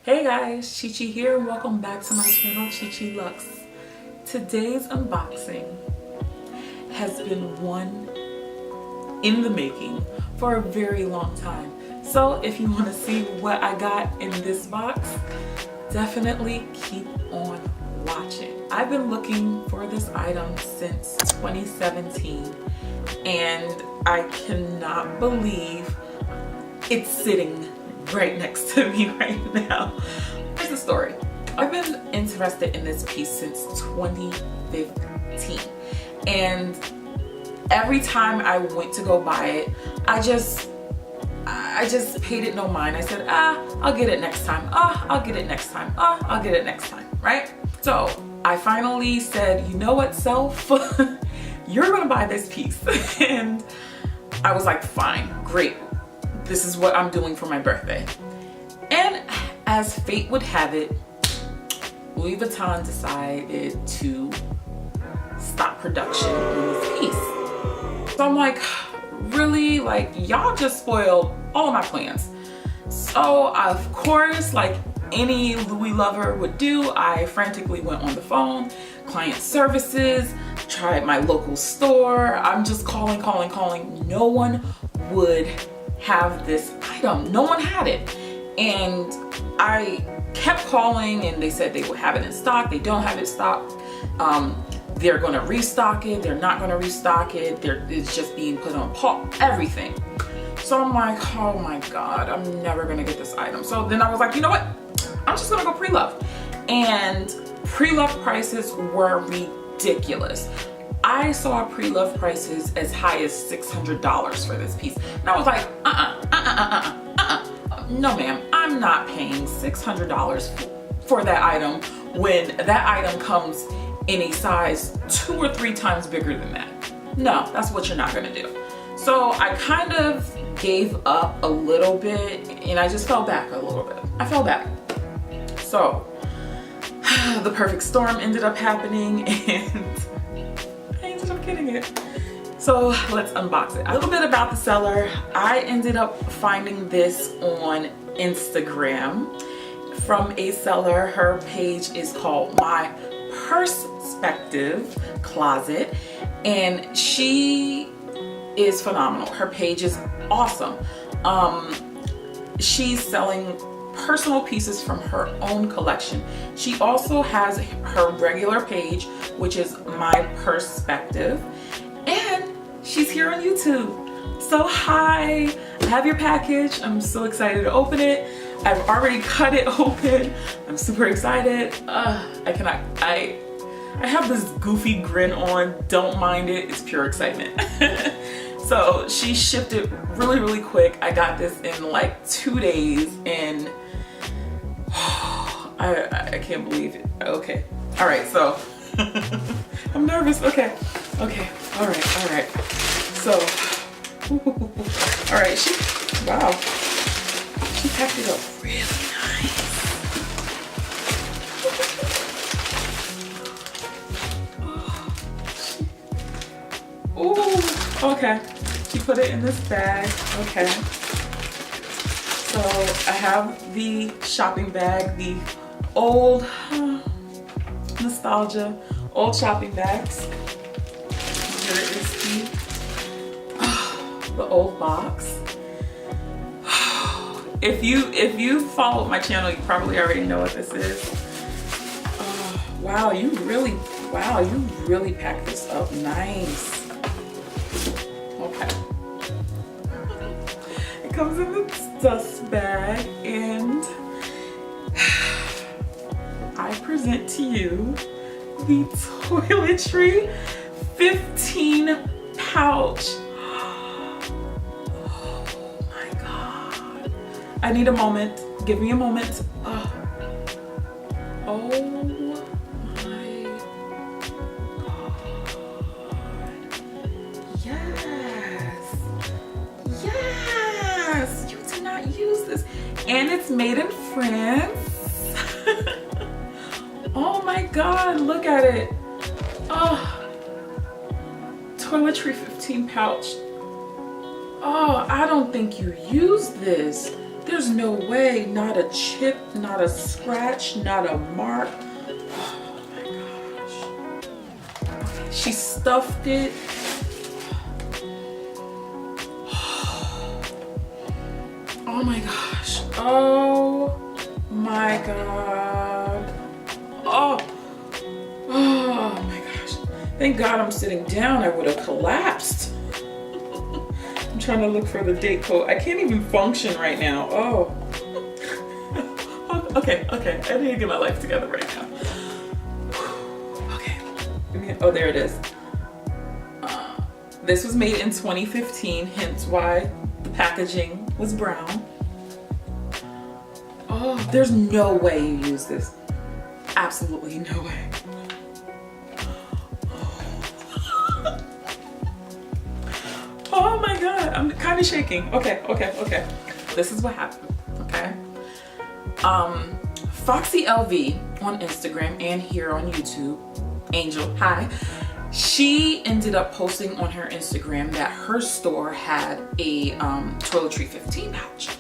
Hey guys, Chi-Chi here. Welcome back to my channel, Chi.Chi.Luxe. Today's unboxing has been one in the making for a very long time. So if you want to see what I got in this box, definitely keep on watching. I've been looking for this item since 2017 and I cannot believe it's sitting right next to me right now. Here's the story. I've been interested in this piece since 2015 and every time I went to go buy it, I just paid it no mind. I said, I'll get it next time. I'll get it next time. I'll get it next time, right? So I finally said, you know what, self, you're gonna buy this piece. And I was like, fine, great. This is what I'm doing for my birthday. And as fate would have it, Louis Vuitton decided to stop production on this piece. So I'm like, really? Like, y'all just spoiled all of my plans. So of course, like any Louis lover would do, I frantically went on the phone, client services, tried my local store. I'm just calling. No one would have this item. No one had it. And I kept calling and they said they would have it in stock. They don't have it stocked. They're gonna restock it. They're not gonna restock it. It's just being put on pause, everything. So I'm like, oh my God, I'm never gonna get this item. So then I was like, you know what? I'm just gonna go pre-love. And pre-love prices were ridiculous. I saw pre-love prices as high as $600 for this piece. And I was like, no ma'am, I'm not paying $600 for that item when that item comes in a size 2 or 3 times bigger than that. No, that's what you're not gonna do. So I kind of gave up a little bit and I just fell back a little bit. I fell back. So the perfect storm ended up happening and I'm getting it. So let's unbox it. A little bit about the seller. I ended up finding this on Instagram from a seller. Her page is called MyPursepectiveCloset and she is phenomenal. Her page is awesome. She's selling personal pieces from her own collection. She also has her regular page, which is MyPursepective, and she's here on YouTube. So hi, I have your package. I'm so excited to open it. I've already cut it open. I'm super excited. I have this goofy grin on. Don't mind it, it's pure excitement. So she shipped it really quick. I got this in like 2 days and I can't believe it. Okay. All right, so I'm nervous. Okay. All right. So, all right, wow. She packed it up really nice. Ooh, okay. She put it in this bag. Okay. So I have the shopping bag, the old nostalgia, old shopping bags. Here is the old box. If you followed my channel, you probably already know what this is. Wow, you really packed this up nice. Okay. It comes in the dust bag and I present to you the Toiletry 15 pouch. Oh my God. I need a moment. Give me a moment. Oh my God. Yes. You did not use this. And it's made in France. Oh my God, look at it. Oh, Toiletry 15 pouch. Oh, I don't think you used this. There's no way, not a chip, not a scratch, not a mark. Oh my gosh. She stuffed it. Oh my gosh. Oh my God. Oh. Oh my gosh. Thank God I'm sitting down. I would have collapsed. I'm trying to look for the date code. I can't even function right now. Oh. Okay. I need to get my life together right now. Okay. Oh, there it is. This was made in 2015, hence why the packaging was brown. Oh, there's no way you use this. Absolutely no way. Oh my God, I'm kind of shaking. Okay. This is what happened, okay? Foxy LV on Instagram and here on YouTube, Angel, hi. She ended up posting on her Instagram that her store had a Toiletry 15 pouch.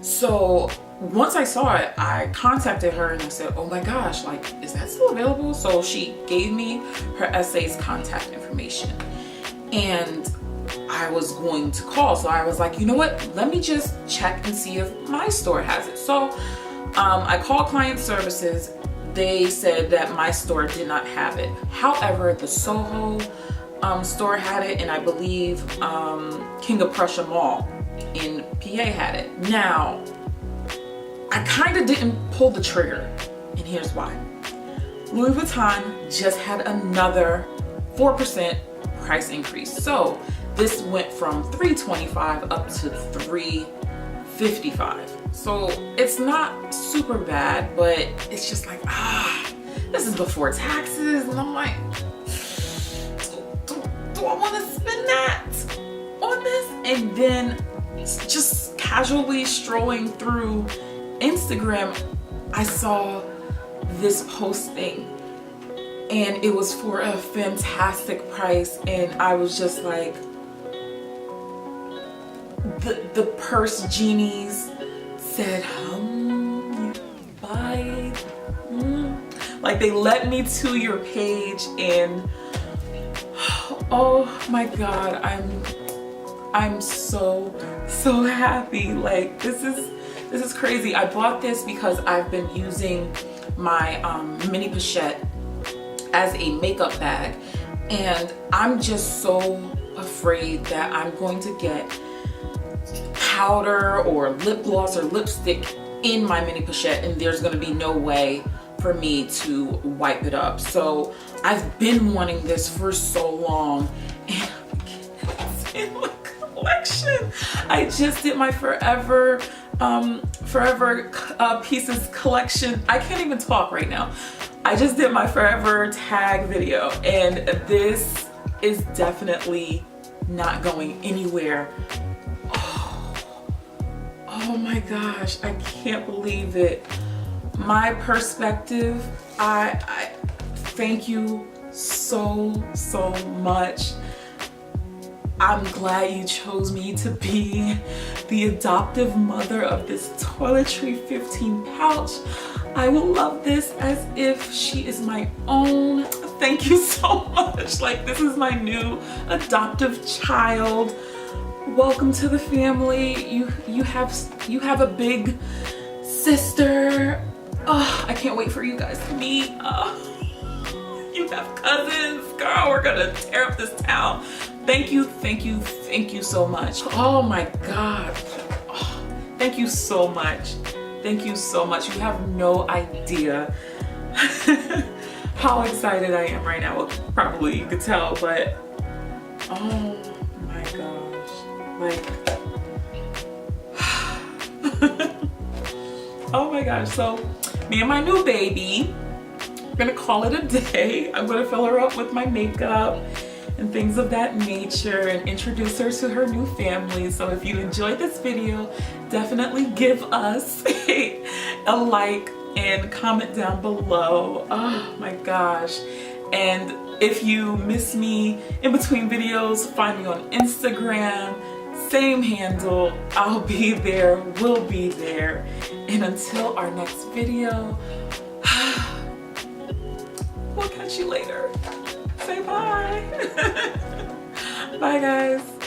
So once I saw it, I contacted her and I said, oh my gosh, like, is that still available? So she gave me her SA's contact information and I was going to call. So I was like, you know what? Let me just check and see if my store has it. So I called client services. They said that my store did not have it. However, the Soho store had it, and I believe King of Prussia Mall in PA had it. Now, I kind of didn't pull the trigger, and here's why. Louis Vuitton just had another 4% price increase. So this went from $325 up to $355. So it's not super bad, but it's just like, this is before taxes. And I'm like, do I want to spend that on this? And then just casually strolling through Instagram, I saw this posting and it was for a fantastic price. And I was just like, the purse genies said, you buy it? Like they led me to your page and oh my God, I'm so happy. Like this is crazy. I bought this because I've been using my mini pochette as a makeup bag and I'm just so afraid that I'm going to get powder or lip gloss or lipstick in my mini pochette and there's going to be no way for me to wipe it up. So I've been wanting this for so long and it's in my collection. I just did my Forever Pieces collection. I can't even talk right now. I just did my Forever tag video and this is definitely not going anywhere. Oh my gosh, I can't believe it. MyPursepective, I thank you so much. I'm glad you chose me to be the adoptive mother of this Toiletry 15 pouch. I will love this as if she is my own. Thank you so much. Like this is my new adoptive child. Welcome to the family. You have a big sister. Oh, I can't wait for you guys to meet. You have cousins. Girl, we're gonna tear up this town. Thank you so much. Oh my God. Oh, thank you so much. Thank you so much. You have no idea how excited I am right now. Well, probably you could tell, but oh my gosh. Like, oh my gosh. So me and my new baby, we're gonna call it a day. I'm gonna fill her up with my makeup and things of that nature and introduce her to her new family. So if you enjoyed this video, definitely give us a like and comment down below. Oh my gosh. And if you miss me in between videos, find me on Instagram same handle. I'll be there, we'll be there. And until our next video, we'll catch you later. Say bye. Bye guys.